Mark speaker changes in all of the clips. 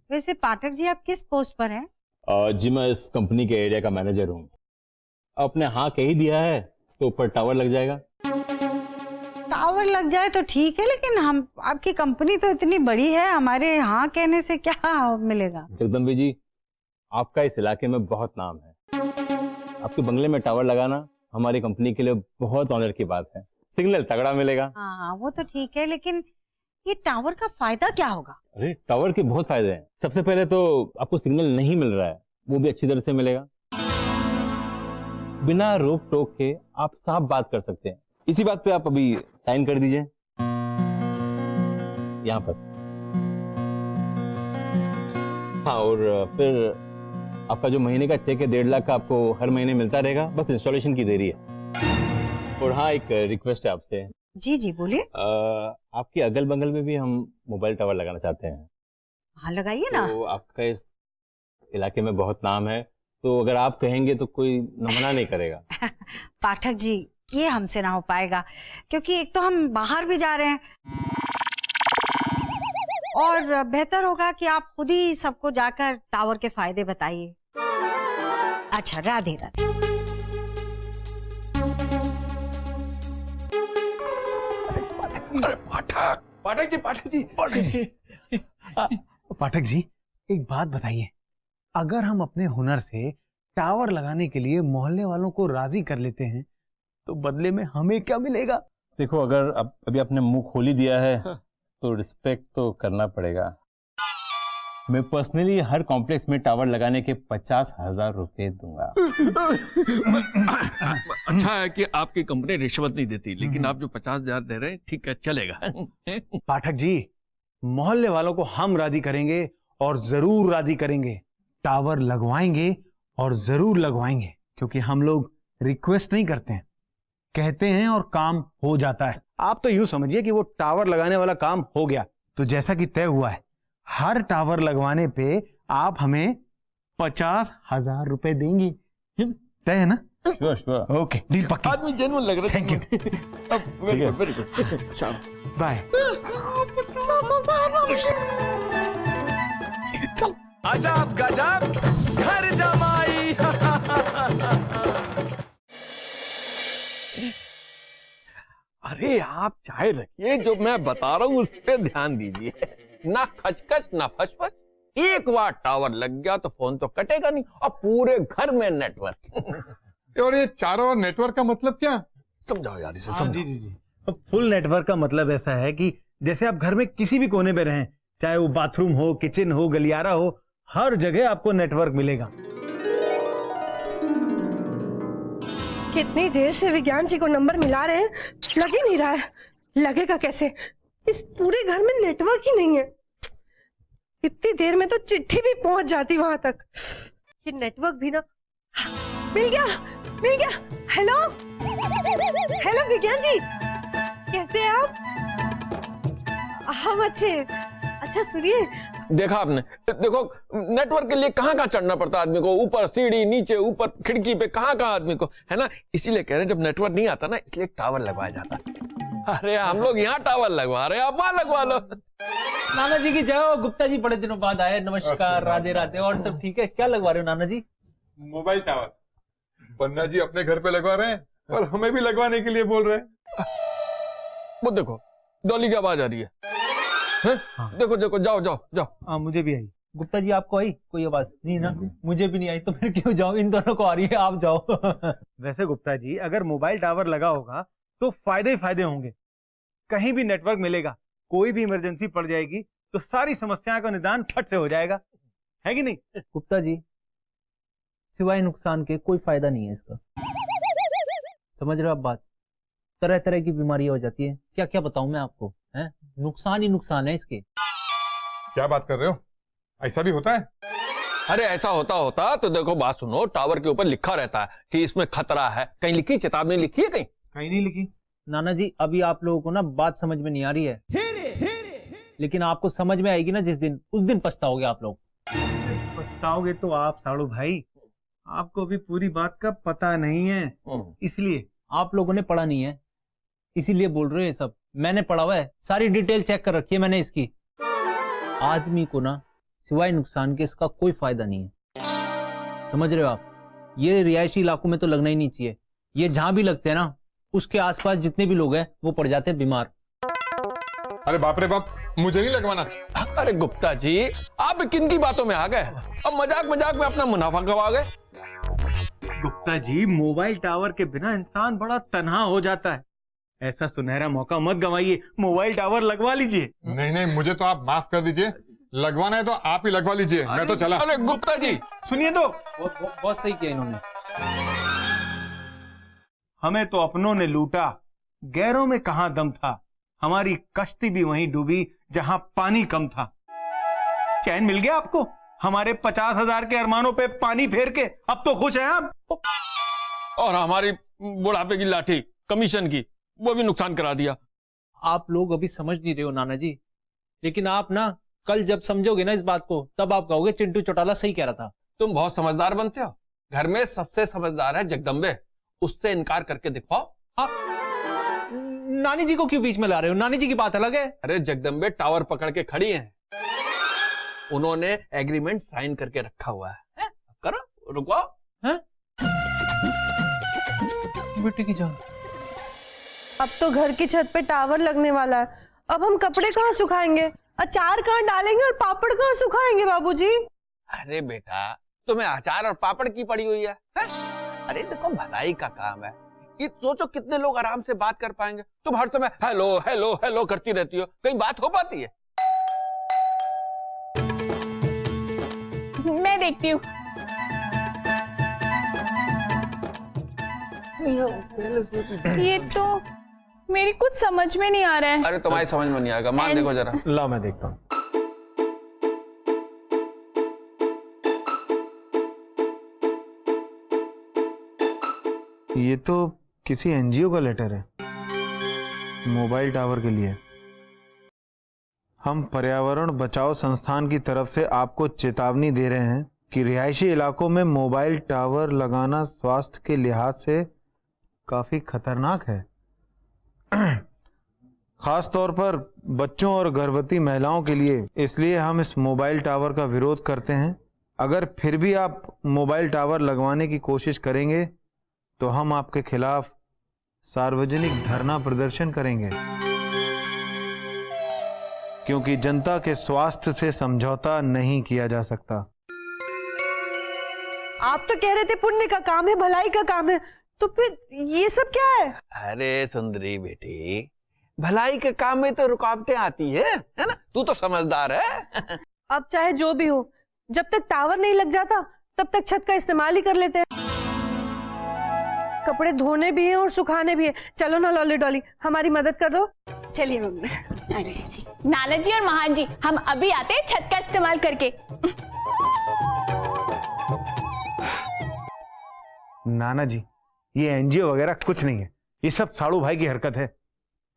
Speaker 1: वैसे पाठक जी आप किस पोस्ट पर हैं?
Speaker 2: जी मैं इस कंपनी के एरिया का मैनेजर हूँ। आपने हाँ कह ही दिया है तो ऊपर टावर लग जाएगा।
Speaker 1: टावर लग जाए तो ठीक है, लेकिन हम आपकी कंपनी तो इतनी बड़ी है, हमारे हाँ कहने से क्या मिलेगा?
Speaker 2: जगदम्बी जी, आपका इस इलाके में बहुत नाम है। आपके बंगले में टावर लगाना हमारी कंपनी के लिए बहुत ऑनर की बात है। सिग्नल तगड़ा मिलेगा।
Speaker 1: हाँ वो तो ठीक है, लेकिन ये टावर का फायदा क्या होगा?
Speaker 2: अरे टावर के बहुत फायदे हैं। सबसे पहले तो आपको सिग्नल नहीं मिल रहा है, वो भी अच्छी तरह से मिलेगा। बिना रोक टोक के आप साफ बात कर सकते हैं। इसी बात पे आप अभी साइन कर दीजिए यहाँ पर। हाँ, और फिर आपका जो महीने का चेक है 1.5 लाख का आपको हर महीने मिलता रहेगा। बस इंस्टॉलेशन की देरी है। और हाँ, एक रिक्वेस्ट है आपसे।
Speaker 1: जी जी बोलिए।
Speaker 2: आपके अगल बगल में भी हम मोबाइल टावर लगाना चाहते हैं।
Speaker 1: हाँ लगाइए ना।
Speaker 2: तो आपका इस इलाके में बहुत नाम है, तो अगर आप कहेंगे तो कोई मना नहीं करेगा।
Speaker 1: पाठक जी ये हमसे ना हो पाएगा, क्योंकि एक तो हम बाहर भी जा रहे हैं और बेहतर होगा कि आप खुद ही सबको जाकर टावर के फायदे बताइए। अच्छा, राधे राधे।
Speaker 3: अरे पाठक जी एक बात बताइए, अगर हम अपने हुनर से टावर लगाने के लिए मोहल्ले वालों को राजी कर लेते हैं तो बदले में हमें क्या मिलेगा?
Speaker 2: देखो, अगर अभी आपने मुंह खोल ही दिया है तो रिस्पेक्ट तो करना पड़ेगा। मैं पर्सनली हर कॉम्प्लेक्स में टावर लगाने के 50,000 रुपए दूंगा।
Speaker 4: अच्छा है कि आपकी कंपनी रिश्वत नहीं देती, लेकिन आप जो 50,000 दे रहे हैं ठीक है, चलेगा।
Speaker 3: पाठक जी, मोहल्ले वालों को हम राजी करेंगे और जरूर राजी करेंगे। टावर लगवाएंगे और जरूर लगवाएंगे, क्योंकि हम लोग रिक्वेस्ट नहीं करते हैं, कहते हैं और काम हो जाता है। आप तो यूं समझिए कि वो टावर लगाने वाला काम हो गया। तो जैसा कि तय हुआ है, हर टावर लगवाने पे आप हमें 50,000 रुपए देंगे। तय है ना?
Speaker 2: Sure sure.
Speaker 3: ओके, डील पक्की।
Speaker 4: आदमी जेन्युइन लग रहा है।
Speaker 3: Thank you.
Speaker 4: Very good very good.
Speaker 3: Bye.
Speaker 5: अजब गजब घर जमाई।
Speaker 4: अरे आप चाय रखिए, जो मैं बता रहा हूँ उस पर ध्यान दीजिए। ना खचखच ना फचफच, एक बार टावर लग गया तो फोन तो कटेगा नहीं और पूरे घर में नेटवर्क।
Speaker 6: और ये चारों ओर नेटवर्क का मतलब क्या?
Speaker 5: समझाओ यार इसे,
Speaker 3: जी
Speaker 5: समझाओ।
Speaker 3: जी जी। फुल नेटवर्क का मतलब ऐसा है कि जैसे आप घर में किसी भी कोने पे रहें, चाहे वो बाथरूम हो, किचन हो, गलियारा हो, हर जगह आपको नेटवर्क मिलेगा।
Speaker 7: कितनी देर से विज्ञान जी को नंबर मिला रहे हैं, लग ही नहीं रहा है। लगेगा कैसे? इस पूरे घर में नेटवर्क ही नहीं है। इतनी देर में तो चिट्ठी भी पहुंच जाती वहां तक। ये नेटवर्क भी ना। मिल गया, मिल गया। हेलो हेलो विज्ञान जी, कैसे हैं आप? हम अच्छे। अच्छा सुनिए,
Speaker 4: देखा आपने, देखो नेटवर्क के लिए कहाँ कहाँ चढ़ना पड़ता है आदमी को, ऊपर सीढ़ी, नीचे, ऊपर खिड़की पे, कहाँ कहाँ आदमी को, है ना? इसीलिए कह रहे हैं जब नेटवर्क नहीं आता ना, इसलिए टावर लगवाया जाता है। अरे हम लोग यहाँ टावर लगवा रहे हैं, आप वहां लगवा लो।
Speaker 8: नाना जी की जय हो। गुप्ता जी बड़े दिनों बाद आए। नमस्कार, राधे राधे। और सब ठीक है? क्या लगवा रहे हो नाना जी?
Speaker 6: मोबाइल टावर पन्ना जी अपने घर पे लगवा रहे हैं और हमें भी लगवाने के लिए बोल रहे हैं।
Speaker 4: वो देखो डॉली की आवाज आ रही है।
Speaker 3: हाँ।
Speaker 4: देखो देखो, जाओ जाओ जाओ।
Speaker 3: मुझे भी आई।
Speaker 8: गुप्ता जी आपको आई कोई आवाज? नहीं ना, मुझे भी नहीं आई, तो फिर क्यों जाऊं? इन दोनों को आ रही है, आप जाओ।
Speaker 3: वैसे गुप्ता जी, अगर मोबाइल टावर लगा होगा तो फायदे ही फायदे होंगे। कहीं भी नेटवर्क मिलेगा, कोई भी इमरजेंसी पड़ जाएगी तो सारी समस्याओं का निदान फट से हो जाएगा, है कि नहीं?
Speaker 8: गुप्ता जी, सिवाय नुकसान के कोई फायदा नहीं है इसका। समझ रहे हो आप बात? तरह तरह की बीमारियां हो जाती है। क्या क्या बताऊं मैं आपको, हैं? नुकसान ही नुकसान है इसके।
Speaker 6: क्या बात कर रहे हो? ऐसा भी होता है?
Speaker 4: अरे ऐसा होता तो देखो, बात सुनो, टावर के ऊपर लिखा रहता है कि इसमें खतरा है। कहीं लिखी चेतावनी लिखी है? कहीं
Speaker 3: नहीं लिखी।
Speaker 8: नाना जी, अभी आप लोगों को ना बात समझ में नहीं आ रही है, लेकिन आपको समझ में आएगी ना जिस दिन, उस दिन पछताओगे आप लोग।
Speaker 3: पछताओगे तो आप साड़ू भाई, आपको भी पूरी बात का पता नहीं है, इसलिए।
Speaker 8: आप लोगों ने पढ़ा नहीं है, इसीलिए बोल रहे हो ये सब। मैंने पढ़ा हुआ है, सारी डिटेल चेक कर रखी है मैंने इसकी। आदमी को ना सिवाय नुकसान के इसका कोई फायदा नहीं है। समझ रहे हो आप? ये रिहायशी इलाकों में तो लगना ही नहीं चाहिए। ये जहां भी लगते हैं ना, उसके आसपास जितने भी लोग हैं वो पड़ जाते हैं बीमार।
Speaker 6: अरे बाप रे बाप, मुझे नहीं लगवाना।
Speaker 4: अरे गुप्ता जी, आप किन की बातों में आ गए? अब मजाक मजाक में अपना मुनाफा गवा गए।
Speaker 3: गुप्ता जी, मोबाइल टावर के बिना इंसान बड़ा तन्हा हो जाता है। ऐसा सुनहरा मौका मत गंवाइए, मोबाइल टावर लगवा लीजिए।
Speaker 6: नहीं नहीं, मुझे तो आप माफ कर दीजिए, लगवाना है तो आप ही लगवा लीजिए, मैं तो चला।
Speaker 4: अरे गुप्ता जी
Speaker 3: सुनिए तो,
Speaker 8: बहुत सही किया इन्होंने।
Speaker 3: हमें तो अपनों ने लूटा, गैरों में कहां दम था। हमारी कश्ती भी वहीं डूबी जहां पानी कम था। चैन मिल गया आपको? हमारे 50,000 के अरमानों पे पानी फेर के अब तो खुश हैं आप?
Speaker 4: और हमारी बुढ़ापे की लाठी कमीशन की, वो भी नुकसान करा दिया।
Speaker 8: आप लोग अभी समझ नहीं रहे हो नाना जी, लेकिन आप ना कल जब समझोगे ना इस बात को, तब आप कहोगे चिंटू चौटाला सही कह रहा था।
Speaker 4: तुम बहुत समझदार बनते हो। घर में सबसे समझदार है जगदम्बे, उससे इनकार करके दिखाओ।
Speaker 8: नानी जी को क्यों बीच में ला रहे हो? नानी जी की बात अलग है।
Speaker 4: अरे जगदम्बे टावर पकड़ के खड़ी हैं, उन्होंने एग्रीमेंट साइन करके रखा हुआ है। करो, रुको।
Speaker 8: बेटे की जान,
Speaker 7: अब तो घर की छत पे टावर लगने वाला है। अब हम कपड़े कहाँ सुखाएंगे, अचार कहाँ डालेंगे और पापड़ कहाँ सुखाएंगे बाबूजी?
Speaker 4: अरे बेटा, तुम्हें अचार और पापड़ की पड़ी हुई है? अरे देखो, भलाई का काम है। ये सोचो कितने लोग आराम से बात कर पाएंगे। तुम हर समय हेलो हेलो हेलो करती रहती हो, कहीं बात हो पाती है?
Speaker 9: मैं देखती हूँ। ये तो मेरी कुछ समझ में नहीं आ रहा है।
Speaker 4: अरे तुम्हारी समझ में नहीं आएगा, मान देखो जरा।
Speaker 3: ला मैं देखता हूं। ये तो किसी एनजीओ का लेटर है, मोबाइल टावर के लिए। हम पर्यावरण बचाओ संस्थान की तरफ से आपको चेतावनी दे रहे हैं कि रिहायशी इलाकों में मोबाइल टावर लगाना स्वास्थ्य के लिहाज से काफी खतरनाक है, खास तौर पर बच्चों और गर्भवती महिलाओं के लिए। इसलिए हम इस मोबाइल टावर का विरोध करते हैं। अगर फिर भी आप मोबाइल टावर लगवाने की कोशिश करेंगे तो हम आपके खिलाफ सार्वजनिक धरना प्रदर्शन करेंगे, क्योंकि जनता के स्वास्थ्य से समझौता नहीं किया जा सकता।
Speaker 7: आप तो कह रहे थे पुण्य का काम है, भलाई का काम है, तो फिर ये सब क्या है?
Speaker 4: अरे सुंदरी बेटी, भलाई के काम में तो रुकावटें आती है ना? तू तो समझदार है।
Speaker 7: अब चाहे जो भी हो, जब तक टावर नहीं लग जाता तब तक छत का इस्तेमाल ही कर लेते हैं। कपड़े धोने भी हैं और सुखाने भी हैं। चलो ना लॉली डॉली, हमारी मदद कर दो।
Speaker 9: चलिए मम्मी। अरे नाना जी और महान जी, हम अभी आते हैं छत का इस्तेमाल करके।
Speaker 3: नाना जी, ये एनजीओ वगैरह कुछ नहीं है, ये सब साड़ू भाई की हरकत है।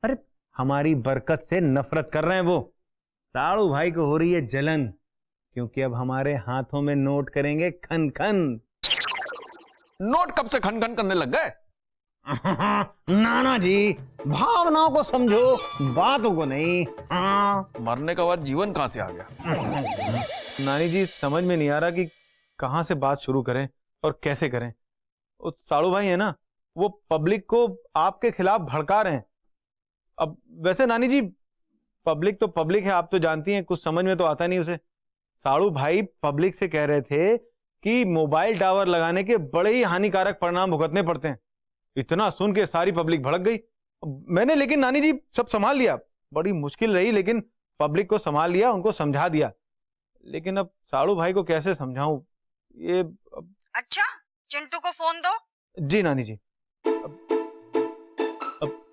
Speaker 3: अरे हमारी बरकत से नफरत कर रहे हैं वो। साड़ू भाई को हो रही है जलन, क्योंकि अब हमारे हाथों में नोट करेंगे खन खन।
Speaker 4: नोट कब से खन खन करने लग गए?
Speaker 3: नाना जी, भावनाओं को समझो, बातों को नहीं।
Speaker 4: मरने का बाद जीवन कहां से आ गया?
Speaker 3: नानी जी, समझ में नहीं आ रहा कि कहां से बात शुरू करें और कैसे करें। उस साड़ू भाई है ना, वो पब्लिक को आपके खिलाफ भड़का रहे हैं। अब वैसे नानी जी, पब्लिक तो पब्लिक है, आप तो जानती हैं, कुछ समझ में तो आता नहीं उसे। साड़ू भाई पब्लिक से कह रहे थे कि मोबाइल टावर लगाने के बड़े ही हानिकारक परिणाम भुगतने पड़ते हैं। इतना सुन के सारी पब्लिक भड़क गई। मैंने लेकिन नानी जी सब संभाल लिया, बड़ी मुश्किल रही, लेकिन पब्लिक को संभाल लिया, उनको समझा दिया। लेकिन अब साड़ू भाई को कैसे समझाऊं ये।
Speaker 1: अच्छा, चिंटू को फोन दो।
Speaker 3: जी नानी जी।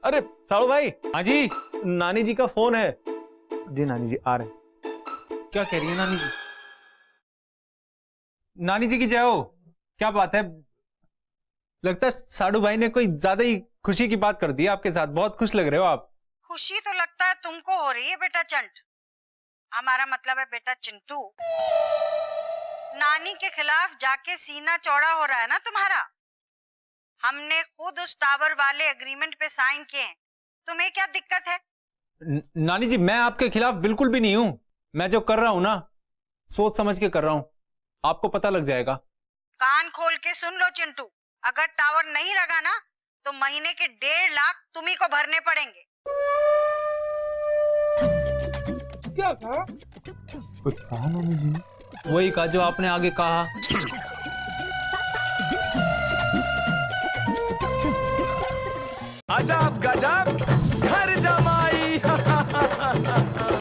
Speaker 3: अरे साड़ू भाई। हाँ जी, नानी जी का फोन है। जी नानी जी आ रहे हैं।
Speaker 8: क्या कह रही है नानी जी? नानी जी की जय हो। क्या बात है? लगता है साड़ू भाई ने कोई ज्यादा ही खुशी की बात कर दी आपके साथ। बहुत खुश लग रहे हो आप।
Speaker 1: खुशी तो लगता है तुमको हो रही है बेटा चंट, हमारा मतलब है बेटा चिंटू। नानी के खिलाफ जाके सीना चौड़ा हो रहा है ना तुम्हारा। हमने खुद उस टावर वाले एग्रीमेंट पे साइन किए हैं, तुम्हें क्या दिक्कत है?
Speaker 8: नानी जी, मैं आपके खिलाफ बिल्कुल भी नहीं हूं। मैं जो कर रहा हूं ना, सोच समझ के कर रहा हूँ, आपको पता लग जाएगा।
Speaker 1: कान खोल के सुन लो चिंटू, अगर टावर नहीं लगा ना तो महीने के 1.5 लाख तुम्ही को भरने पड़ेंगे।
Speaker 3: कुछ कहा ना मुझे?
Speaker 8: वही कहा जो आपने आगे कहा।